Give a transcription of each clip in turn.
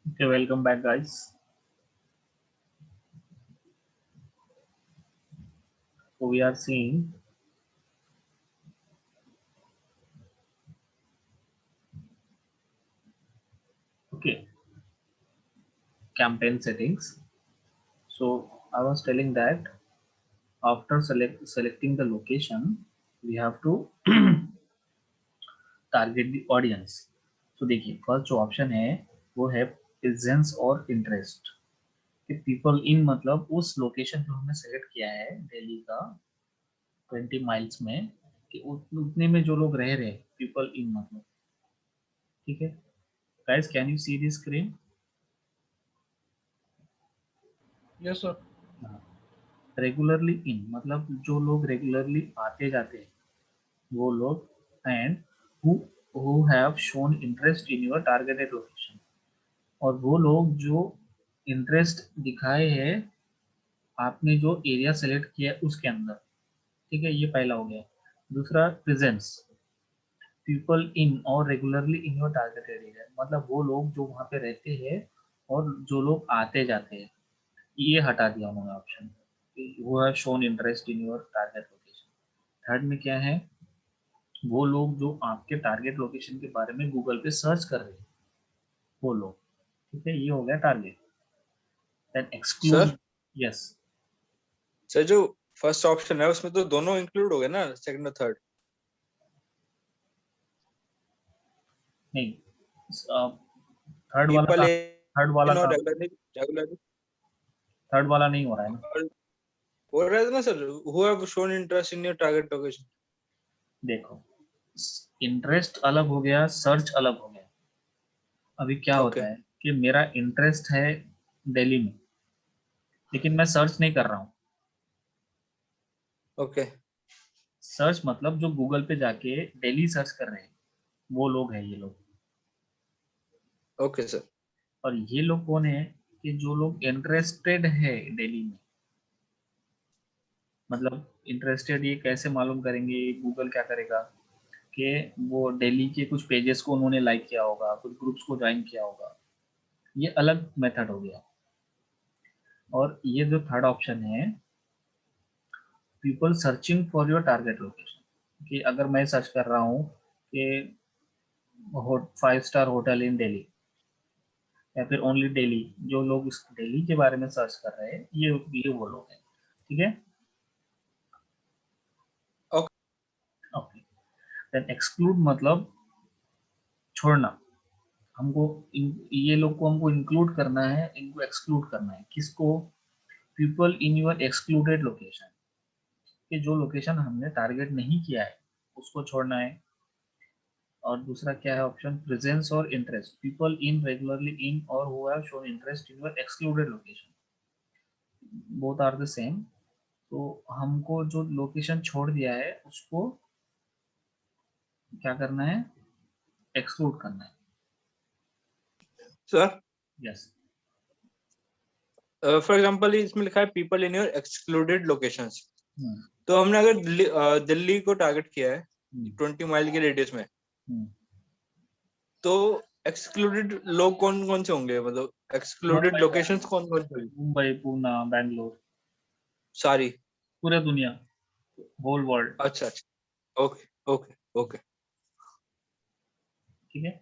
Okay, welcome back, guys. So we are seeing okay campaign settings. So I was telling that after selecting the location, we have to target the audience. So देखिए first जो option है वो है presence or interest कि people in मतलब उस location जो हमने सेलेक्ट किया है दिल्ली का 20 माइल्स में कि उतने में जो लोग रह रहे हैं पीपल इन मतलब ठीक है guys can you see this screen yes sir. Regularly in मतलब जो लोग रेगुलरली आते जाते हैं वो लोग and who have shown interest in your targeted location और वो लोग जो इंटरेस्ट दिखाए हैं आपने जो एरिया सेलेक्ट किया है उसके अंदर ठीक है ये पहला हो गया दूसरा प्रेजेंस पीपल इन और regularly in your targeted area मतलब वो लोग जो वहाँ पे रहते हैं और जो लोग आते जाते हैं ये हटा दिया उन्होंने option who have shown interest in your target location third में क्या है वो लोग जो आपके टारगेट लोकेशन के बारे में गूगल पे सर्च कर रहे हैं वो लोग ठीक है ये हो गया target then exclude sir yes sir जो फर्स्ट ऑप्शन है उसमें तो दोनों इंक्लूड हो गए ना, सेकंड और थर्ड। नहीं थर्ड वाला पीपल का थर्ड वाला इन और का रेगुलरली थर्ड वाला नहीं हो रहा है ना बोल रहे थे ना sir, who have shown interest in your target location. देखो इंटरेस्ट अलग हो गया सर्च अलग हो गया अभी क्या ओके होता है कि मेरा इंटरेस्ट है दिल्ली में लेकिन मैं सर्च नहीं कर रहा हूँ ओके सर्च मतलब जो गूगल पे जाके दिल्ली सर्च कर रहे हैं वो लोग हैं ये लोग ओके सर। और ये लोग कौन है कि जो लोग इंटरेस्टेड है दिल्ली में मतलब इंटरेस्टेड ये कैसे मालूम करेंगे गूगल क्या करेगा कि वो दिल्ली के कुछ पेजेस को उन्होंने लाइक किया होगा कुछ ग्रुप्स को ज्वाइन किया होगा ये अलग मेथड हो गया और ये जो थर्ड ऑप्शन है people searching for your target location कि अगर मैं सर्च कर रहा हूँ कि 5 स्टार होटल इन दिल्ली या फिर ओनली दिल्ली जो लोग इस दिल्ली के बारे में सर्च कर रहे हैं ये वो लोग हैं ठीक है ओके ओके देन एक्सक्लूड मतलब छोड़ना हमको ये लोग को हमको इंक्लूड करना है इनको एक्सक्लूड करना है किसको people in your excluded location कि जो लोकेशन हमने टारगेट नहीं किया है उसको छोड़ना है और दूसरा क्या है option presence or interest people in regularly in or who have shown interest in your excluded location both are the same तो हमको जो लोकेशन छोड़ दिया है उसको क्या करना है एक्सक्लूड करना है सर। यस फॉर एग्जांपल इसमें लिखा है people in your excluded locations. तो हमने अगर दिल्ली को टारगेट किया है 20 माइल के रेडियस में, तो एक्सक्लूडेड लोग कौन कौन से होंगे, मतलब एक्सक्लूडेड मुंबई लोकेशंस कौन कौन से होंगे? मुंबई पूना बैंगलोर सारी। पूरे दुनिया होल वर्ल्ड अच्छा अच्छा। Okay okay okay. ठीक है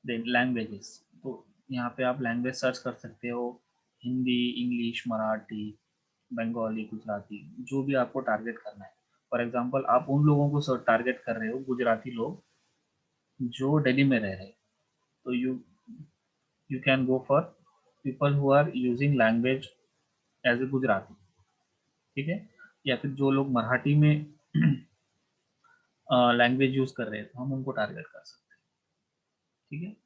देन लैंग्वेजेस तो यहाँ पे आप लैंग्वेज सर्च कर सकते हो हिंदी इंग्लिश मराठी बंगाली गुजराती जो भी आपको टारगेट करना है फॉर एग्जांपल आप उन लोगों को टारगेट कर रहे हो गुजराती लोग जो दिल्ली में रह रहे हैं तो you can go for people who are using language as a Gujarati ठीक है या फिर जो लोग मराठी में लैंग्वेज यूज कर रहे हैं तो हम उनको टारगेट कर सकते हैं ठीक है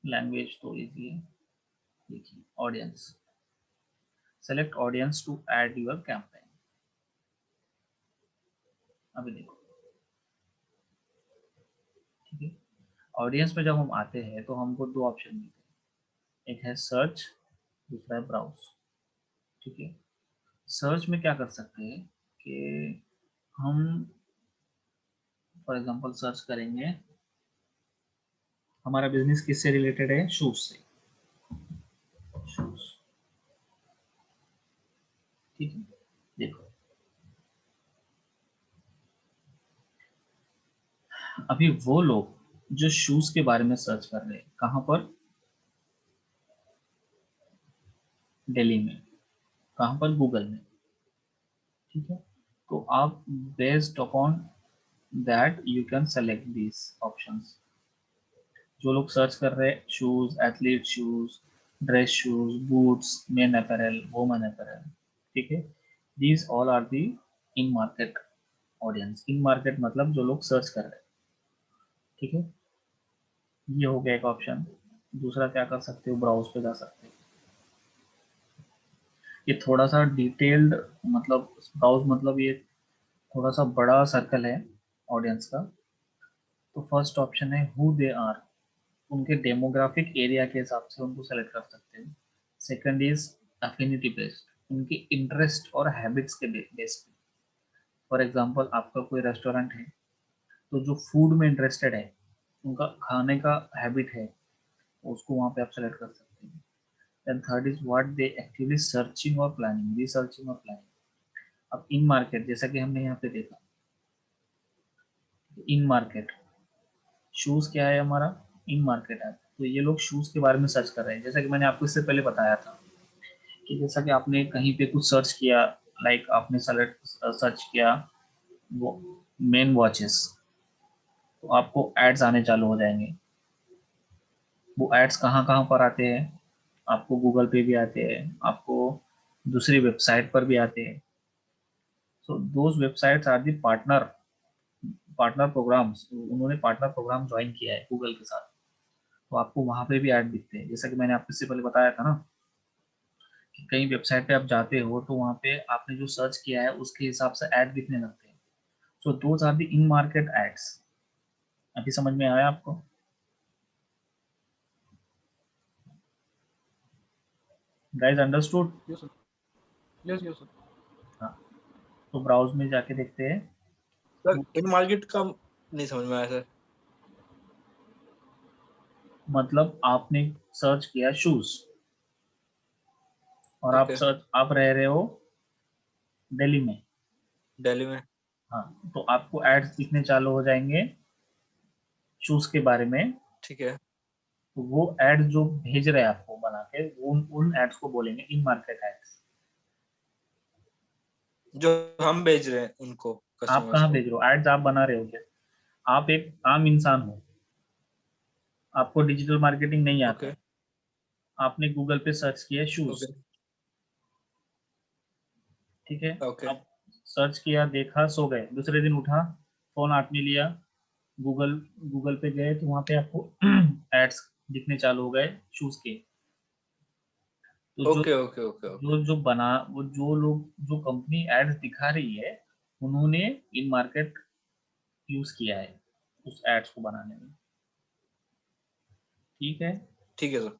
लैंग्वेज तो इजी है देखिए audience select audience to add your campaign अभी देखो ठीक है ऑडियंस में जब हम आते हैं तो हमको दो ऑप्शन मिलते हैं एक है सर्च दूसरा है ब्राउज ठीक है सर्च में क्या कर सकते हैं कि हम फॉर एग्जांपल सर्च करेंगे हमारा बिजनेस किससे रिलेटेड है शूज से ठीक है, देखो अभी वो लोग जो शूज के बारे में सर्च कर रहे हैं, कहाँ पर? दिल्ली में। कहाँ पर? गूगल में। ठीक है, तो आप based upon that you can select these options. जो लोग सर्च कर रहे हैं shoes, athlete shoes, dress shoes, boots, men apparel, women apparel, ठीक है, these all are the in market audience. In market मतलब जो लोग सर्च कर रहे हैं, ठीक है, ये हो गया एक ऑप्शन। दूसरा क्या कर सकते हो, ब्राउज पे जा सकते हो। ये थोड़ा सा डिटेल्ड, मतलब ब्राउज मतलब ये थोड़ा सा बड़ा सर्कल है ऑडियंस का। तो फर्स्ट ऑप्शन है हु दे आर, उनके डेमोग्राफिक एरिया के हिसाब से उनको सेलेक्ट कर सकते हैं। सेकंड इज अफिनिटी बेस्ड, उनके इंटरेस्ट और हैबिट्स के बेस्ड पे। फॉर एग्जांपल आपका कोई रेस्टोरेंट है, तो जो फूड में इंटरेस्टेड है, उनका खाने का हैबिट है, उसको वहाँ पे आप सेलेक्ट कर सकते हैं। And third is what they actively searching और प्लानिंग, रिसर्चिंग और प्लानिंग। अब इन मार्केट, जैसा कि हमने यहाँ पे देखा, इन मार्केट शूज क्या है हमारा, इन मार्केट है। तो ये लोग शूज के बारे में सर्च कर रहे हैं, जैसा कि मैंने आपको इससे पहले बताया था कि जैसा कि आपने कहीं पे कुछ सर्च किया, लाइक आपने सर्च किया वो मेन वॉचेस, तो आपको एड्स आने चालू हो जाएंगे। वो एड्स कहाँ कहाँ पर आते हैं, आपको गूगल पे भी आते हैं, आपको दूसरी वेबसाइट पर भी आते हैं। So those websites are the partner partner programmes, उन्होंने पार्टनर प्रोग्राम ज्वाइन किया है गूगल के साथ। तो आपको वहां पे भी ऐड दिखते हैं, जैसा कि मैंने आपको इससे पहले बताया था ना कि कई वेबसाइट पे आप जाते हो तो वहां पे आपने जो सर्च किया है उसके हिसाब से ऐड दिखने लगते हैं। So those are the in market ads. अभी समझ में आया आपको? Guys understood? Yes, sir. Yes, yes, sir. हाँ, तो ब्राउज में जाके देखते हैं। सर इन मार्केट का नहीं समझ में आया सर। मतलब आपने सर्च किया शूज, और ओके, आप रह रहे हो दिल्ली में। दिल्ली में। हाँ, तो आपको एड्स दिखने चालू हो जाएंगे शूज के बारे में। ठीक है, तो वो एड जो भेज रहे हैं आपको बना के, उन एड्स को बोलेंगे इन मार्केट एड्स। जो हम भेज रहे हैं उनको, आप कस्टमर्स कहाँ को। भेज रहे हो, एड्स आप बना रहे हो क्या? आप एक आम इंसान हो, आपको डिजिटल मार्केटिंग नहीं आता ओके, है, आपने गूगल पे सर्च किया शूज, ओके, ठीक है, ओके, आप सर्च किया, देखा, सो गए, दूसरे दिन उठा, फोन हाथ में लिया, गूगल गूगल पे गए तो वहां पे आपको एड्स दिखने चालू हो गए शूज के। तो जो ओके, ओके, ओके, ओके। जो जो बना वो जो लोग, जो कंपनी एड्स दिखा रही है, उन्होंने इन मार्केट यूज किया है उस एड्स को बनाने में। ठीक है, ठीक है sir.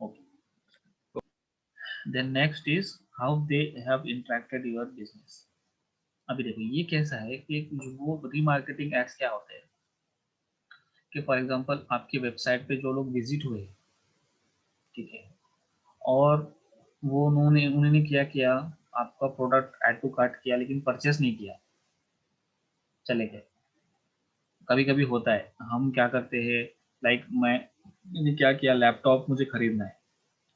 Okay. Then next is how they have interacted your business. अभी देखो ये कैसा है कि जो वो रीमार्केटिंग एड्स क्या होते हैं, कि फॉर एग्जांपल आपकी वेबसाइट पे जो लोग विजिट हुए, ठीक है, और वो उन्होंने क्या किया, आपका प्रोडक्ट ऐड टू कार्ट किया लेकिन परचेस नहीं किया, चले गए। कभी कभी होता है, हम क्या करते हैं, लाइक मैंने क्या किया, लैपटॉप मुझे खरीदना है,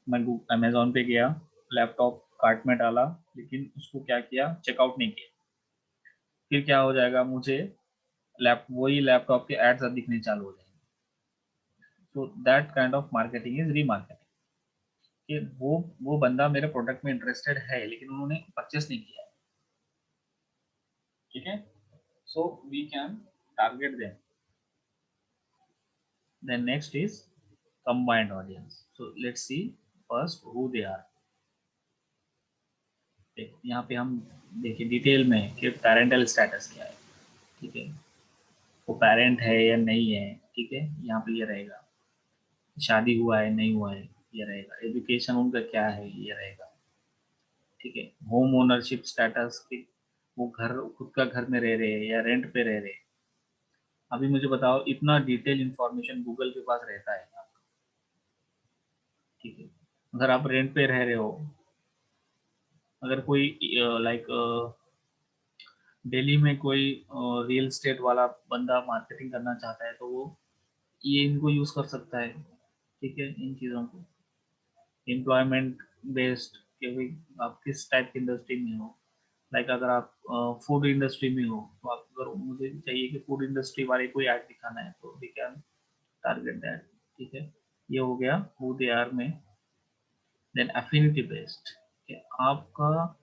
मैं अमेजोन पे गया, लैपटॉप कार्ट में डाला, लेकिन उसको क्या किया, चेकआउट नहीं किया। फिर क्या हो जाएगा, मुझे वही लैपटॉप के एड्स दिखने चालू हो जाएंगे। So that kind of marketing is remarketing, कि वो बंदा मेरे प्रोडक्ट में इंटरेस्टेड है लेकिन उन्होंने परचेस नहीं किया है। ठीक है, so we can target them. Then next is combined audience. So let's see first who they are. यहाँ पे हम देखिए डिटेल में कि पेरेंटल स्टेटस क्या है, ठीक है, वो पेरेंट है या नहीं है, ठीक है, यहाँ पे ये रहेगा, शादी हुआ है नहीं हुआ है ये रहेगा, एजुकेशन उनका क्या है ये रहेगा, ठीक है, होम ओनरशिप स्टेटस, वो घर खुद का घर में रह रहे हैं या रेंट पे रह रहे हैं। अभी मुझे बताओ, इतना डिटेल इंफॉर्मेशन गूगल के पास रहता है आपका, ठीक है, अगर आप रेंट पे रह रहे हो अगर कोई लाइक दिल्ली में कोई रियल स्टेट वाला बंदा मार्केटिंग करना चाहता है तो वो ये इनको यूज कर सकता है, ठीक है, इन चीज़ों को। एम्प्लॉयमेंट बेस्ड कि भाई आप किस टाइप की इंडस्ट्री में हो, लाइक अगर आप फूड इंडस्ट्री में हो तो आप, अगर मुझे चाहिए कि फूड इंडस्ट्री वाले कोई ऐड दिखाना है तो वी कैन टारगेट दैट, ठीक है। ये हो गया हु दे आर में। देन अफिनिटी बेस्ड, आपका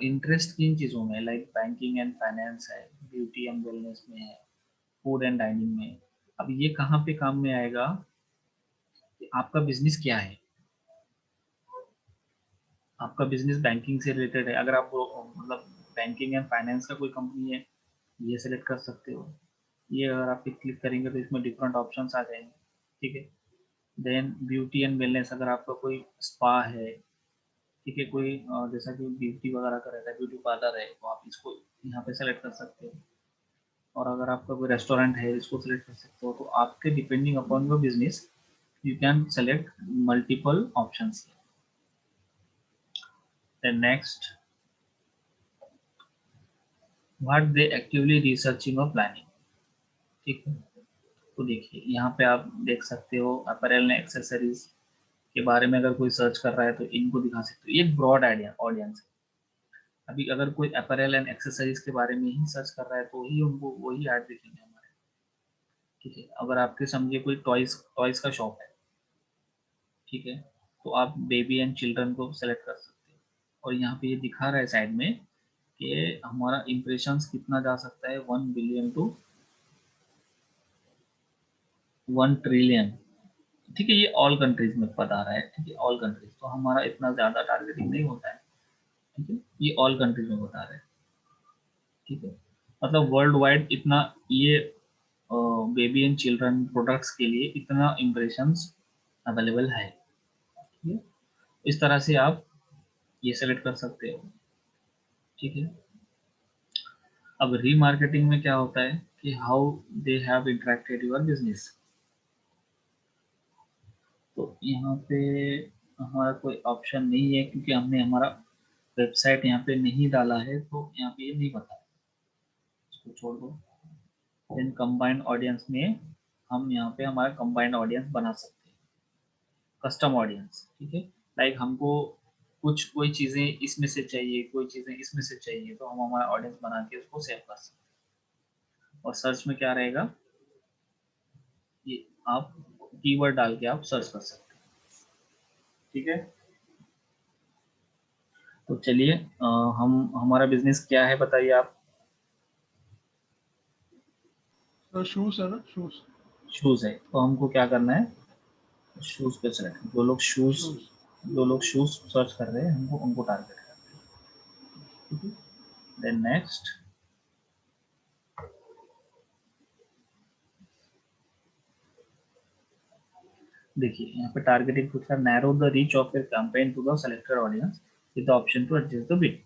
इंटरेस्ट किन चीज़ों में, लाइक बैंकिंग एंड फाइनेंस है, ब्यूटी एंड वेलनेस में है, फूड एंड डाइनिंग में। अब ये कहाँ पे काम में आएगा कि आपका बिजनेस क्या है। आपका बिजनेस बैंकिंग से रिलेटेड है, अगर आप मतलब बैंकिंग एंड फाइनेंस का कोई कंपनी है, ये सेलेक्ट कर सकते हो। ये अगर आप क्लिक करेंगे तो इसमें डिफरेंट ऑप्शंस आ जाएंगे, ठीक है। देन ब्यूटी एंड वेलनेस, अगर आपका कोई स्पा है, ठीक है, कोई जैसा कि ब्यूटी वगैरह का रहता है, ब्यूटी पार्लर है, तो आप इसको यहाँ पे सेलेक्ट कर सकते हो। और अगर आपका कोई रेस्टोरेंट है इसको सिलेक्ट कर सकते हो। तो आपके depending upon your business you can select multiple options. Then next, what they actively researching और प्लानिंग, ठीक है। तो देखिए यहाँ पे आप देख सकते हो अपैरेल एंड एक्सेसरीज के बारे में अगर कोई सर्च कर रहा है तो इनको दिखा सकते हो। ये एक ब्रॉड आइडिया ऑडियंस है। अभी अगर कोई अपैरेल एंड एक्सेसरीज के बारे में ही सर्च कर रहा है तो ही उनको वही ऐड दिखेंगे हमारे, ठीक है। अगर आपके समझिए कोई टॉयज टॉयज का शॉप है, ठीक है, तो आप बेबी एंड चिल्ड्रन को सेलेक्ट कर सकते हो। और यहाँ पे ये दिखा रहा है साइड में कि हमारा इम्प्रेशंस कितना जा सकता है, 1 बिलियन टू 1 ट्रिलियन, ठीक है। ये ऑल कंट्रीज में बता रहा है, ठीक है, ऑल कंट्रीज। तो हमारा इतना ज्यादा टारगेटिंग नहीं होता है, ठीक है। ये ऑल कंट्रीज में बता रहे हैं, ठीक है। मतलब वर्ल्ड वाइड इतना ये बेबी एंड चिल्ड्रन प्रोडक्ट्स के लिए इतना इम्प्रेशंस अवेलेबल है, ठीक है। इस तरह से आप ये सेलेक्ट कर सकते हो, ठीक है। अब रीमार्केटिंग में क्या होता है कि how they have interacted your business. तो यहाँ पे हमारा कोई ऑप्शन नहीं है क्योंकि हमने हमारा वेबसाइट यहाँ पे नहीं डाला है, तो यहाँ पे ये नहीं पता, इसको छोड़ दो। देन कंबाइंड ऑडियंस में हम यहाँ पे हमारा कंबाइंड ऑडियंस बना सकते हैं, कस्टम ऑडियंस, ठीक है। लाइक हमको कुछ कोई चीज़ें इसमें से चाहिए, कोई चीज़ें इसमें से चाहिए, तो हम हमारा ऑडियंस बना के उसको सेव कर सकते हैं। और सर्च में क्या रहेगा, ये आप कीवर्ड डाल के आप सर्च कर सकते हैं, ठीक है। तो चलिए हम हमारा बिजनेस क्या है बताइए आप। सर शूज है ना, शूज। शूज है, तो हमको क्या करना है, शूज पे सेलेक्ट। शूज। जो लोग शूज सर्च कर रहे हैं हमको उनको टारगेट करना है, ठीक है। देन नेक्स्ट, देखिए यहाँ पे टारगेटिंग पूछ रहा है, narrow the reach of your campaign to the selected audience with the option to adjust the bid.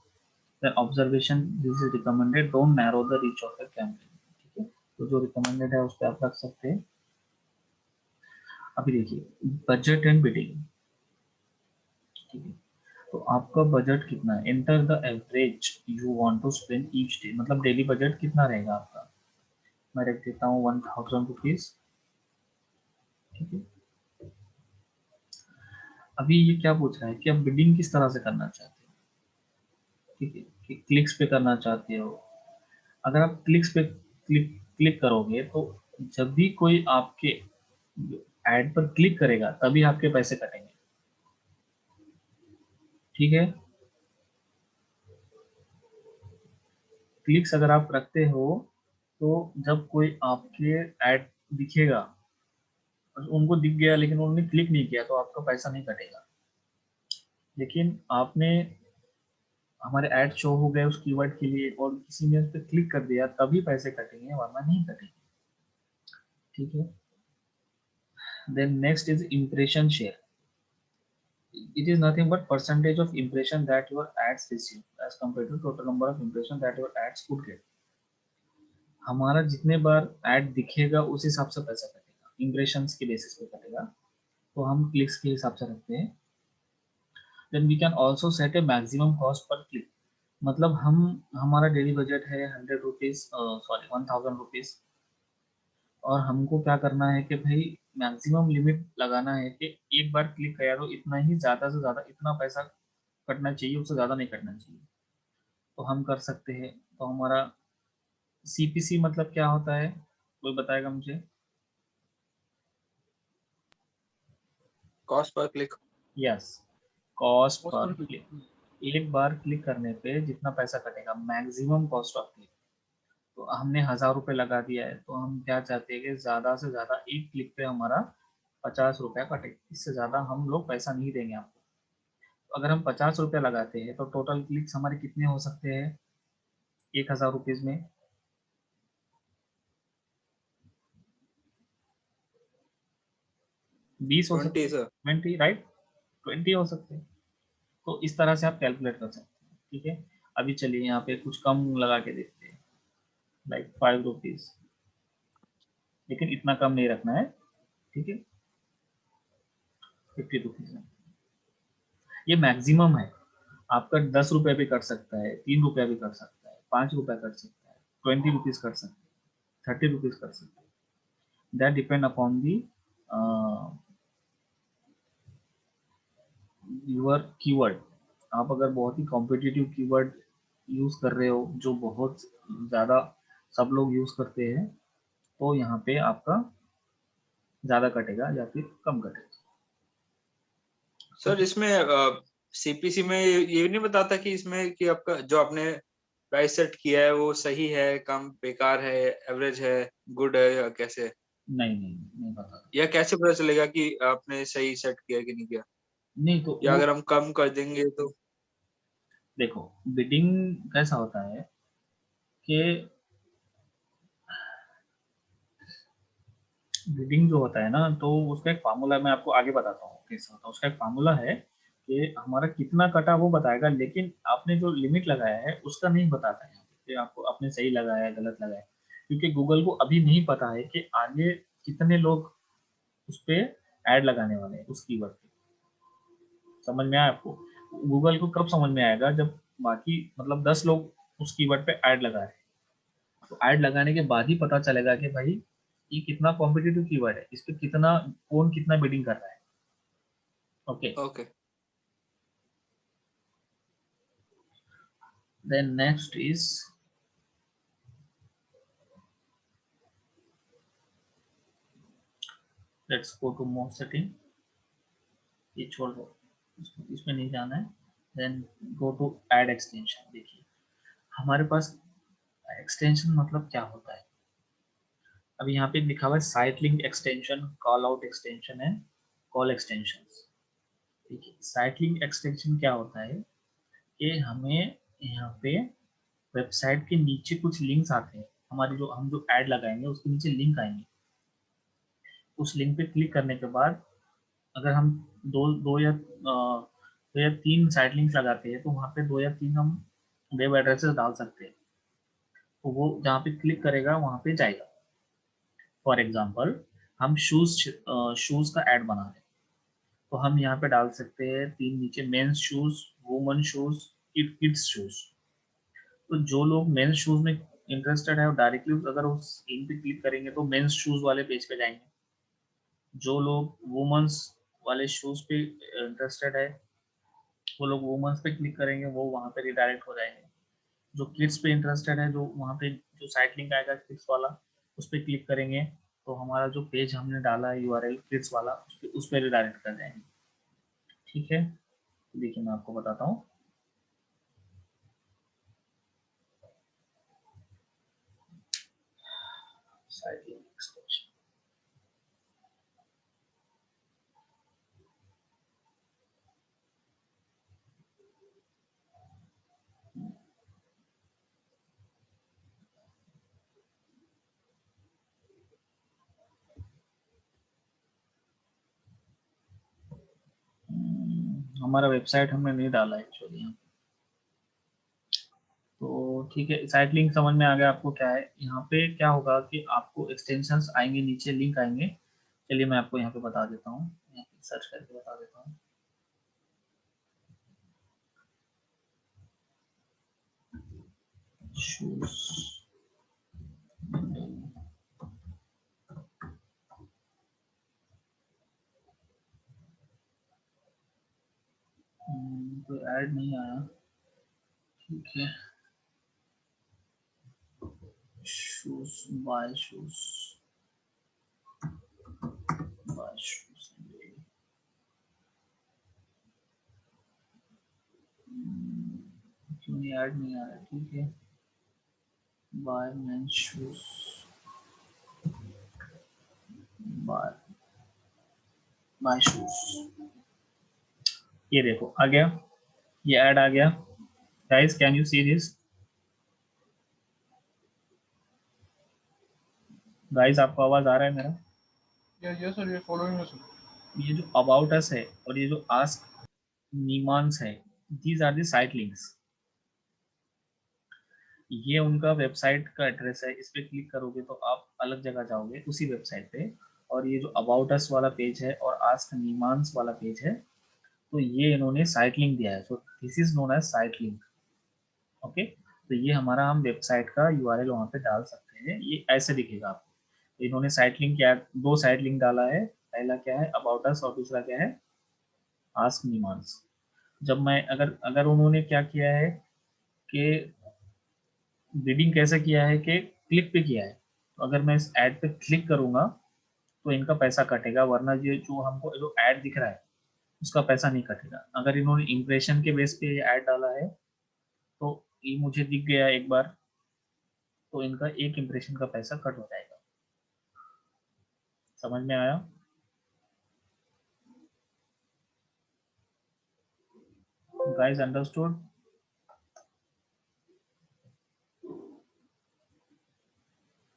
Then observation, this is recommended, don't narrow the reach of your campaign, ठीक है। तो जो रिकमेंडेड है उस पर आप रख सकते हैं। अभी देखिए बजट एंड बिडिंग, ठीक है। तो आपका बजट कितना है, enter the average you want to spend each day, मतलब डेली बजट कितना रहेगा आपका। मैं रख देता हूँ 1000 रुपीज, ठीक है। अभी ये क्या पूछ रहा है कि आप बिडिंग किस तरह से करना चाहते हो, ठीक है, कि क्लिक्स पे करना चाहते हो। अगर आप क्लिक्स पे क्लिक करोगे तो जब भी कोई आपके एड पर क्लिक करेगा तभी आपके पैसे कटेंगे, ठीक है। क्लिक्स अगर आप रखते हो तो जब कोई आपके एड दिखेगा, उनको दिख गया लेकिन उन्होंने क्लिक नहीं किया, तो आपका पैसा नहीं कटेगा। लेकिन आपने हमारे ऐड शो हो गए उस कीवर्ड के लिए और किसी ने उस पर क्लिक कर दिया तभी पैसे कटेंगे, वरना नहीं कटेंगे, ठीक है। Then next is impression share. It is nothing but percentage of impression that your ads receive as compared to total number of impression that your ads could get। हमारा जितने बार ऐड दिखेगा उस हिसाब से पैसा कटेगा, इम्प्रेशंस के बेसिस पे कटेगा। तो हम क्लिक्स के हिसाब से रखते हैं। Then we can also set a maximum cost पर क्लिक, मतलब हम हमारा डेली बजट है 100 रुपीज, सॉरी 1000 रुपीज, और हमको क्या करना है कि भाई मैक्सिमम लिमिट लगाना है कि एक बार क्लिक किया तो इतना ही, ज़्यादा से ज़्यादा इतना पैसा कटना चाहिए, उससे ज़्यादा नहीं कटना चाहिए। तो हम कर सकते हैं। तो हमारा सीपीसी मतलब क्या होता है, कोई बताएगा मुझे? कॉस्ट पर क्लिक। यस, कॉस्ट Cost पर per click. क्लिक। एक बार क्लिक करने पे जितना पैसा कटेगा, मैक्सिमम कॉस्ट ऑफ क्लिक। तो हमने 1000 रुपये लगा दिया है, तो हम क्या चाहते हैं कि ज़्यादा से ज़्यादा एक क्लिक पे हमारा 50 रुपया कटे, इससे ज़्यादा हम लोग पैसा नहीं देंगे आपको। तो अगर हम 50 रुपया लगाते हैं तो टोटल क्लिक्स हमारे कितने हो सकते हैं 1000 रुपीज़ में? 20 हो सकते 20 हैं, सर। 20, राइट, 20 हो सकते हैं। तो इस तरह से आप कैलकुलेट कर सकते हैं, ठीक है। अभी चलिए यहाँ पे कुछ कम लगा के देखते हैं, लाइक 5 रुपीज़, लेकिन इतना कम नहीं रखना है, ठीक है, 50 रुपीज़ में। ये मैक्सिमम है, आपका 10 रुपये भी कर सकता है, 3 रुपया भी कर सकता है, 5 रुपया कर सकता है, 20 रुपीज़ कर सकता है, 30 रुपीज़ कर सकता है। That depend upon the your keyword. आप अगर बहुत ही कॉम्पिटिटिव कीवर्ड यूज़ कर रहे हो, जो बहुत ज़्यादा सब लोग यूज़ करते हैं, तो यहाँ पे आपका ज़्यादा कटेगा या फिर कम कटेगा। सर इसमें सीपीसी में ये नहीं बताता कि इसमें कि आपका जो आपने प्राइस सेट किया है वो सही है, कम, बेकार है, एवरेज है, गुड है, या कैसे? नहीं नहीं नहीं पता। या कैसे पता चलेगा कि आपने सही सेट किया कि नहीं किया? नहीं तो या वो अगर हम कम कर देंगे तो? देखो, बिडिंग कैसा होता है कि बिडिंग जो होता है ना, तो उसका एक फार्मूला मैं आपको आगे बताता हूँ कैसा होता है। उसका एक फार्मूला है कि हमारा कितना कटा वो बताएगा, लेकिन आपने जो लिमिट लगाया है उसका नहीं बताता है कि आपको आपने सही लगाया है गलत लगाया है, क्योंकि गूगल को अभी नहीं पता है कि आगे कितने लोग उस पर ऐड लगाने वाले हैं उस कीवर्ड पे। समझ में आया आपको? गूगल को कब समझ में आएगा, जब बाकी मतलब 10 लोग उस कीवर्ड पे ऐड लगा रहे हैं, तो ऐड लगाने के बाद ही पता चलेगा कि भाई ये कितना कॉम्पिटिटिव कीवर्ड है, इस पे कितना, कौन कितना बिडिंग कर रहा है। Okay, okay. Then next is, let's go to more setting. ये छोड़ दो, इसमें नहीं जाना है। Then go to ad extension. देखिए हमारे पास एक्सटेंशन मतलब क्या होता है, अब यहाँ पे लिखा हुआ है site link extension, call out extension and call extension. ठीक है, साइट लिंक एक्सटेंशन क्या होता है कि हमें यहाँ पे वेबसाइट के नीचे कुछ लिंक्स आते हैं, हमारी जो हम जो ऐड लगाएंगे उसके नीचे लिंक आएंगे। उस लिंक पे क्लिक करने के बाद अगर हम दो या तीन साइट लिंक्स लगाते हैं, तो वहाँ पे 2 या 3 हम वेब एड्रेसेस डाल सकते हैं, तो वो जहाँ पे क्लिक करेगा वहाँ पे जाएगा। फॉर एग्जाम्पल हम शूज़ का ऐड बना रहे हैं, तो हम यहाँ पे डाल सकते हैं 3 नीचे, men's shoes, women shoes, kids shoes. तो जो लोग मेंस शूज़ में इंटरेस्टेड है, वो डायरेक्टली अगर उस लिंक पे क्लिक करेंगे तो मेंस शूज़ वाले पेज पे जाएंगे। जो लोग वुमेन्स वाले शूज़ पे इंटरेस्टेड है, वो लोग वुमेन्स पे क्लिक करेंगे, वो वहाँ पे रिडायरेक्ट हो जाएंगे। जो किड्स पे इंटरेस्टेड है, जो वहाँ पे जो साइट लिंक आएगा किड्स वाला, उस पर क्लिक करेंगे तो हमारा जो पेज हमने डाला है यूआरएल किड्स वाला, उस पर रिडायरेक्ट कर जाएंगे। ठीक है, देखिए मैं आपको बताता हूँ। साइट लिंक एक्सटेंशन, हमारा वेबसाइट हमने नहीं डाला एक्चुअली यहाँ। तो ठीक है, साइट लिंक समझ में आ गया आपको क्या है। यहाँ पे क्या होगा कि आपको एक्सटेंशंस आएंगे, नीचे लिंक आएंगे। चलिए मैं आपको यहाँ पे बता देता हूँ, यहाँ पे सर्च करके बता देता हूँ। शूज तो ऐड नहीं आया, ठीक है। शूज बाय शूज क्यों नहीं ऐड नहीं आ रहा, ठीक है। Buy men's shoes buy shoes, ये देखो आ गया, ये ऐड आ गया। Guys can you see this? Guys आपको आवाज आ रहा है मेरा? Yes, sir. You're following us. ये जो अबाउट अस है और ये जो आस्क नीमांस है, these are the site links. ये उनका वेबसाइट का एड्रेस है, इस पे क्लिक करोगे तो आप अलग जगह जाओगे उसी वेबसाइट पे। और ये जो अबाउट अस वाला पेज है और आस्क नीमांस वाला पेज है, तो ये इन्होंने साइट लिंक दिया है। So this is known as site link. Okay, तो ये हमारा हम वेबसाइट का यूआरएल वहाँ पे डाल सकते हैं। ये ऐसे दिखेगा आपको। तो इन्होंने साइट लिंक क्या, दो साइट लिंक डाला है। पहला क्या है, अबाउट अस, और दूसरा क्या है, आस्क नीमांस। जब मैं अगर अगर उन्होंने क्या किया है कि बिडिंग कैसे किया है कि क्लिक पे किया है, तो अगर मैं इस ऐड पे क्लिक करूंगा तो इनका पैसा कटेगा, वरना ये जो हमको जो ऐड दिख रहा है उसका पैसा नहीं कटेगा। अगर इन्होंने इंप्रेशन के बेस पे ये ऐड डाला है तो ये मुझे दिख गया एक बार, तो इनका एक इंप्रेशन का पैसा कट हो जाएगा। समझ में आया? Guys understood?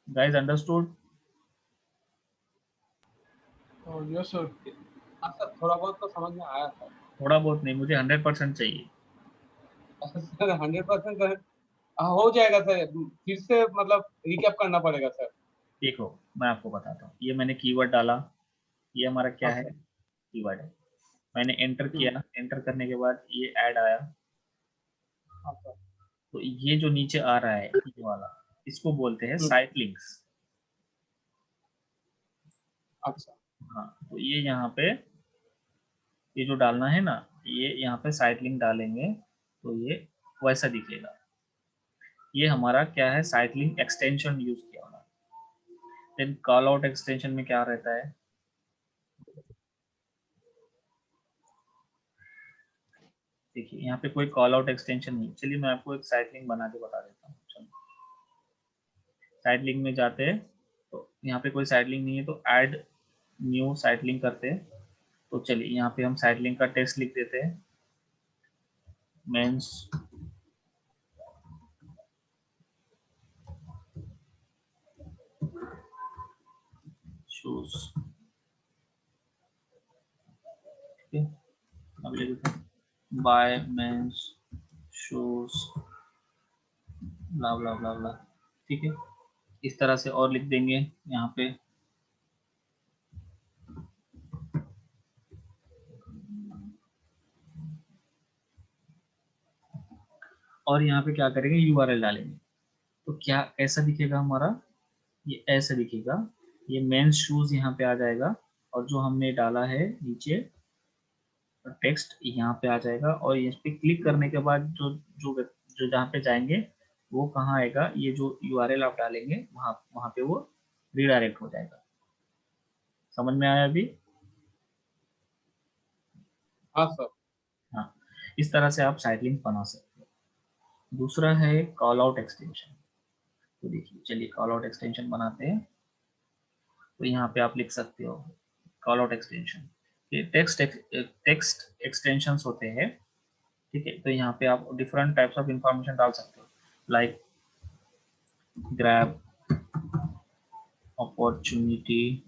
Guys understood? Oh, yes, sir. हाँ सर, थोड़ा बहुत तो समझ में आया सर। थोड़ा बहुत नहीं, मुझे 100% चाहिए। सर 100% सर हो जाएगा सर, फिर से मतलब रिकैप करना पड़ेगा सर। देखो मैं आपको बताता हूँ, ये मैंने कीवर्ड डाला, ये हमारा क्या हाँ है, सर। कीवर्ड है। मैंने एंटर किया, एंटर करने के बाद ये ऐड आया। हाँ सर। तो ये जो नीचे आ रहा है ये वाला, इसको बोलते हैं साइट लिंक्स। अच्छा। हाँ, तो ये यहाँ पे ये जो डालना है ना, ये यहाँ पे साइट लिंक डालेंगे तो ये वैसा दिखेगा। ये हमारा क्या है, साइट लिंक एक्सटेंशन यूज किया होना। देन कॉल आउट एक्सटेंशन में क्या रहता है, देखिए यहाँ पे कोई कॉल आउट एक्सटेंशन नहीं। चलिए मैं आपको एक साइट लिंक बना के बता देता हूँ। साइट लिंक में जाते हैं तो यहाँ पे कोई साइट लिंक नहीं है, तो ऐड न्यू साइट लिंक करते हैं। तो चलिए यहाँ पे हम साइट लिंक का टेक्स्ट लिख देते हैं, मेंस शूज। ठीक है, अब लिख देते हैं बाय मेंस शूज ब्ला ब्ला ब्ला ब्ला। ठीक है, इस तरह से और लिख देंगे यहाँ पे। और यहाँ पे क्या करेंगे, यूआरएल डालेंगे। तो क्या ऐसा दिखेगा हमारा, ये ऐसा दिखेगा। ये मेंस शूज यहाँ पे आ जाएगा, और जो हमने डाला है नीचे टेक्स्ट यहाँ पे आ जाएगा। और इस पे क्लिक करने के बाद जो जो जो जहाँ पे जाएंगे वो कहाँ आएगा, ये जो यूआरएल आप डालेंगे वहाँ वहाँ पे वो रिडायरेक्ट हो जाएगा। समझ में आया अभी? हाँ सर। हाँ, इस तरह से आप साइट लिंक बना सकते हो। दूसरा है कॉल आउट एक्सटेंशन। तो देखिए चलिए कॉल आउट एक्सटेंशन बनाते हैं। तो यहाँ पे आप लिख सकते हो कॉल आउट एक्सटेंशन। ये टेक्स्ट एक्सटेंशंस होते हैं। ठीक है, तो यहाँ पे आप डिफरेंट टाइप्स ऑफ इंफॉर्मेशन डाल सकते हो, लाइक ग्रैब अपॉर्चुनिटी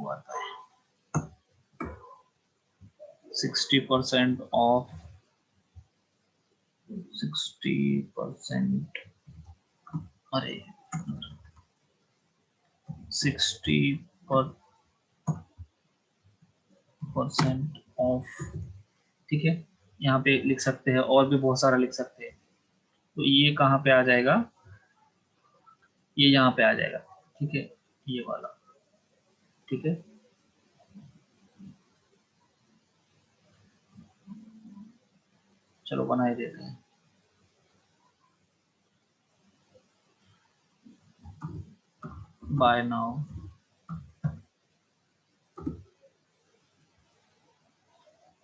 आता है 60% ऑफ 60%, अरे 60 पर परसेंट ऑफ, ठीक है, यहाँ पे लिख सकते हैं और भी बहुत सारा लिख सकते हैं। तो ये कहाँ पे आ जाएगा, ये यहाँ पे आ जाएगा, ठीक है, ये वाला, ठीक है। चलो बना ही देते हैं। Buy now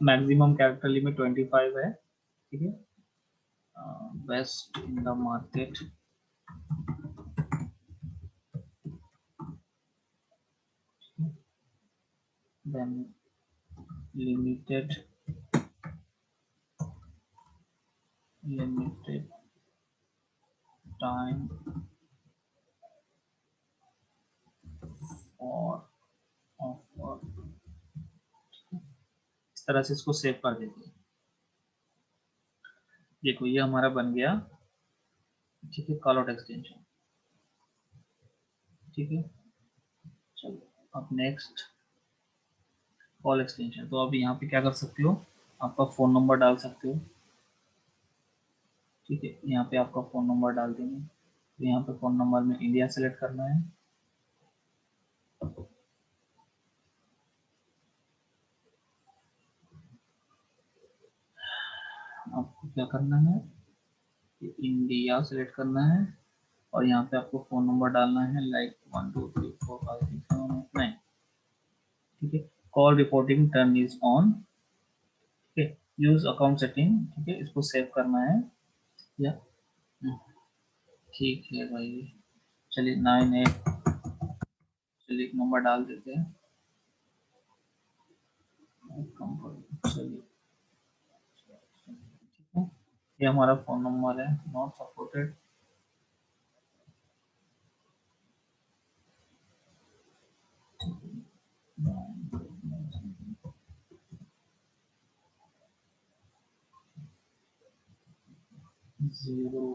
maximum character limit 25 है, ठीक है। Best in the market, then limited time और ऑफर, इस तरह से इसको सेव कर देते हैं। देखो ये हमारा बन गया, ठीक है, कॉल आउट एक्सटेंशन, ठीक है। चलो अब नेक्स्ट कॉल एक्सटेंशन। तो अब यहाँ पे क्या कर सकते हो, आपका फ़ोन नंबर डाल सकते हो, ठीक है। यहाँ पे आपका फ़ोन नंबर डाल देंगे। तो यहाँ पे फ़ोन नंबर में इंडिया सेलेक्ट करना है, आपको क्या करना है, इंडिया सेलेक्ट करना है और यहाँ पे आपको फ़ोन नंबर डालना है, लाइक 1 2 3 4 5 6 7 8 9, ठीक है। Call reporting turn is on, ठीक है। यूज अकाउंट सेटिंग, ठीक है, इसको सेव करना है या, ठीक है भाई। चलिए 98, चलिए एक नंबर डाल देते हैं, चलिए, ठीक है। ये हमारा फ़ोन नंबर है, नॉट सपोर्टेड, जीरो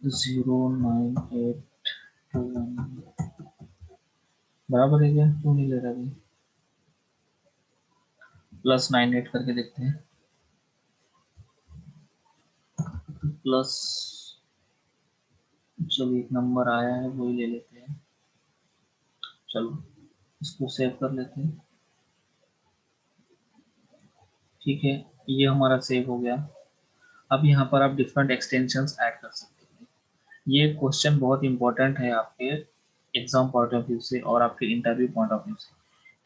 0981 बराबर है क्या, क्यों नहीं ले रहा अभी, +98 करके देखते हैं, प्लस, चलो एक नंबर आया है वही ले लेते हैं। चलो इसको सेव कर लेते हैं, ठीक है, ये हमारा सेव हो गया। अब यहाँ पर आप डिफरेंट एक्सटेंशंस ऐड कर सकते हैं। ये क्वेश्चन बहुत इंपॉर्टेंट है आपके एग्जाम पॉइंट ऑफ व्यू से और आपके इंटरव्यू पॉइंट ऑफ व्यू से,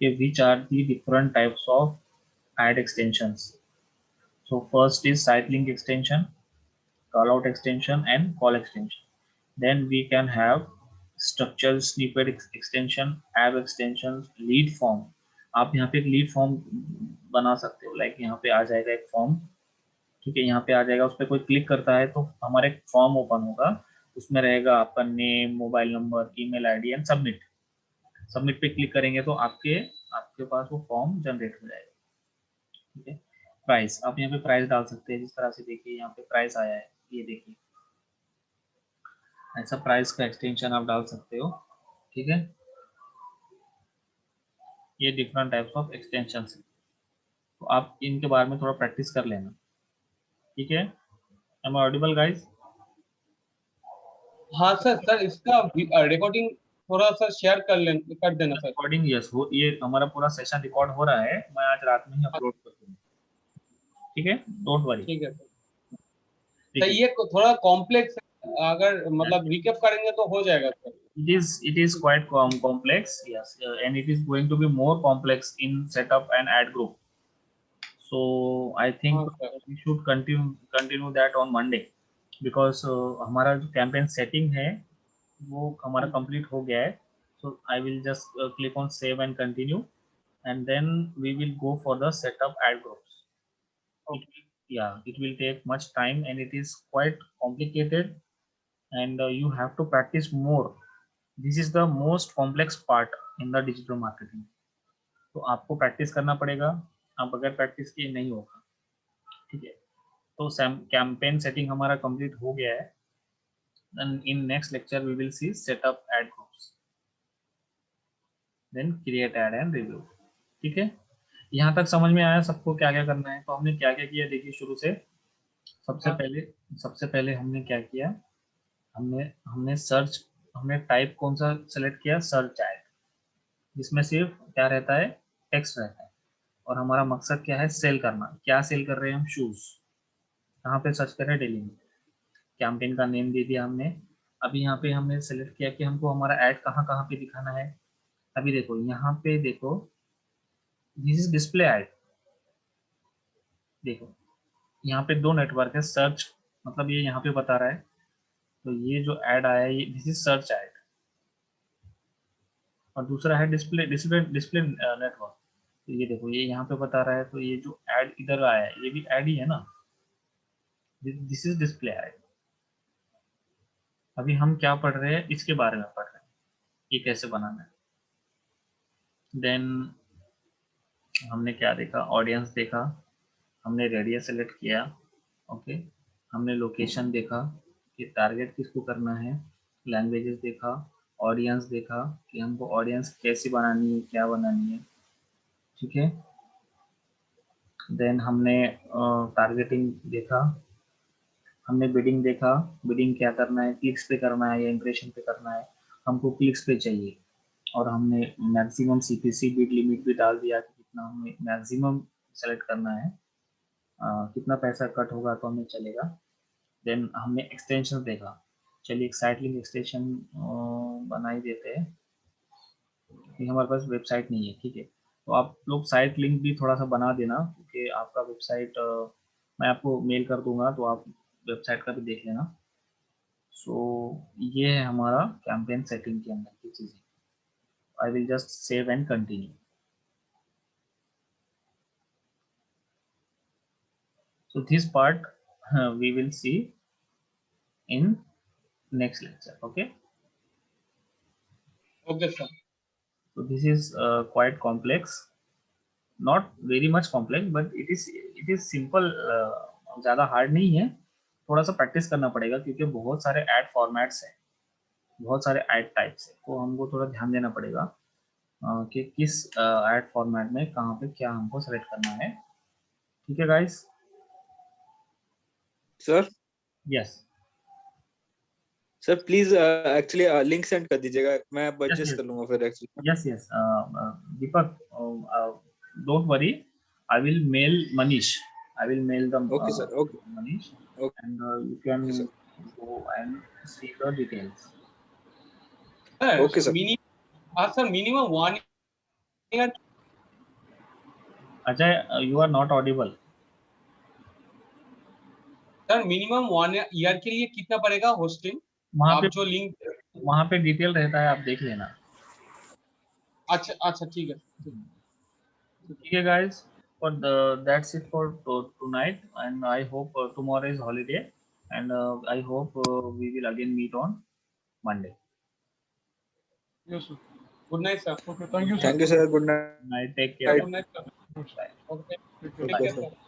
कि which are the different types of ad extensions. So first is site link extension, call out extension and call extension. Then we can have structured snippet extension, app extensions, lead form. आप यहाँ पे एक lead form बना सकते हो, like यहाँ पे आ जाएगा एक फॉर्म, ठीक है, यहाँ पे आ जाएगा, उस पर कोई क्लिक करता है तो हमारा एक फॉर्म ओपन होगा, उसमें रहेगा आपका name, mobile number, email ID and submit. Submit पे क्लिक करेंगे तो आपके आपके पास वो फॉर्म जनरेट हो जाएगा, ठीक है। प्राइस, आप यहाँ पे प्राइस डाल सकते हैं, जिस तरह से देखिए यहाँ पे प्राइस आया है, ये देखिए ऐसा प्राइस का एक्सटेंशन आप डाल सकते हो, ठीक है। ये डिफरेंट टाइप्स ऑफ एक्सटेंशन है, तो आप इनके बारे में थोड़ा प्रैक्टिस कर लेना, ठीक है। Am I audible guys? हाँ सर, इसका रिकॉर्डिंग थोड़ा सा शेयर कर देना सर। रिकॉर्डिंग यस हो, ये हमारा पूरा सेशन रिकॉर्ड हो रहा है, मैं आज रात में ही अपलोड कर दूंगा, ठीक है, डोंट वरी, ठीक है सर। ठीक तो है। ये थोड़ा कॉम्प्लेक्स है, अगर मतलब रिकैप करेंगे तो हो जाएगा sir. It is quite complex, yes, and it is going to be more complex in setup and add group. So I think हाँ sir. we should continue that on Monday, because हमारा जो campaign setting है वो हमारा complete हो गया है. So I will just click on save and continue, and then we will go for the setup add groups. It will take much time and it is quite complicated, and you have to practice more. This is the most complex part in the digital marketing. तो आपको practice करना पड़ेगा, आप बगैर practice किए नहीं होगा, ठीक है। तो कैंपेन सेटिंग हमारा कंप्लीट हो गया है, and in next lecture we will see set up ad groups, then create ad and review. ठीक है, यहाँ तक समझ में आया सबको क्या क्या करना है? तो हमने क्या क्या किया देखिए शुरू से। सबसे पहले हमने क्या किया, हमने सर्च, हमने टाइप कौन सा सेलेक्ट किया, सर्च एड, जिसमें सिर्फ क्या रहता है, टेक्स्ट रहता है, और हमारा मकसद क्या है, सेल करना। क्या सेल कर रहे हैं हम, शूज। कहाँ पे सर्च कर रहे हैं, डेली में। कैंपेन का नेम दे दिया हमने। अभी यहाँ पे हमने सेलेक्ट किया कि हमको हमारा ऐड कहाँ कहाँ पे दिखाना है। अभी देखो यहाँ पे देखो, दिस इज डिस्प्ले ऐड। देखो यहाँ पे दो नेटवर्क है, सर्च मतलब ये यहाँ पे बता रहा है, तो ये जो ऐड आया है ये दिस इज सर्च ऐड, और दूसरा है डिस्प्ले डिस्प्ले नेटवर्क। तो ये देखो ये यहाँ पे बता रहा है, तो ये जो ऐड इधर आया है ये भी ऐड ही है ना, दिस इज डिस्प्ले ऐड। अभी हम क्या पढ़ रहे हैं, इसके बारे में पढ़ रहे हैं, ये कैसे बनाना है। देन हमने क्या देखा, ऑडियंस देखा, हमने रेडियस सेलेक्ट किया, ओके। हमने लोकेशन देखा कि टारगेट किसको करना है, लैंग्वेजेस देखा, ऑडियंस देखा कि हमको ऑडियंस कैसी बनानी है, क्या बनानी है, ठीक है। देन हमने टारगेटिंग देखा, हमने बिडिंग देखा, बिडिंग क्या करना है, क्लिक्स पे करना है या इंप्रेशन पे करना है, हमको क्लिक्स पे चाहिए। और हमने मैक्सिमम सीपीसी बिड लिमिट भी डाल दिया कि कितना हमें मैक्सिमम सेलेक्ट करना है, कितना पैसा कट होगा तो हमें चलेगा। देन हमने एक्सटेंशन देखा, चलिए एक साइट लिंक एक्सटेंशन बना ही देते हैं, क्योंकि हमारे पास वेबसाइट नहीं है, ठीक है। तो आप लोग साइट लिंक भी थोड़ा सा बना देना, क्योंकि आपका वेबसाइट मैं आपको मेल कर दूंगा, तो आप वेबसाइट का भी देख लेना। सो ये है हमारा कैंपेन सेटिंग के अंदर की चीज़ें। I will just save and continue. So this part we will see in next lecture. Okay. Okay, sir. So this is quite complex, not very much complex, but it is simple. ज़्यादा hard नहीं है, थोड़ा सा practice करना पड़ेगा, क्योंकि बहुत सारे ऐड फॉर्मेट्स हैं, बहुत सारे ऐड टाइप्स है, तो हमको थोड़ा ध्यान देना पड़ेगा कि किस ऐड फॉर्मेट में कहाँ पे क्या हमको सेलेक्ट करना है। ठीक है guys? Sir yes sir please actually link send कर दीजिएगा, मैं परचेस yes. कर लूंगा फिर actually. Yes. Deepak, don't worry. I will mail Manish. I will mail them. Okay sir, okay Manish, okay and you can sir, go and see the details. Okay, sir. Sir, minimum 1 year. Ajay, you are not audible. Sir minimum 1 year के लिए कितना पड़ेगा hosting? आप जो link वहाँ पे detail रहता है, आप देख लेना। अच्छा ठीक है। ठीक है guys, for that's it for tonight, and I hope tomorrow is holiday, and I hope we will again meet on Monday. Yes, sir. Good night sir. Okay, thank you, sir. Thank you sir, good night. Night, take care. Good night sir. Bye. Okay, Take care. Take care sir.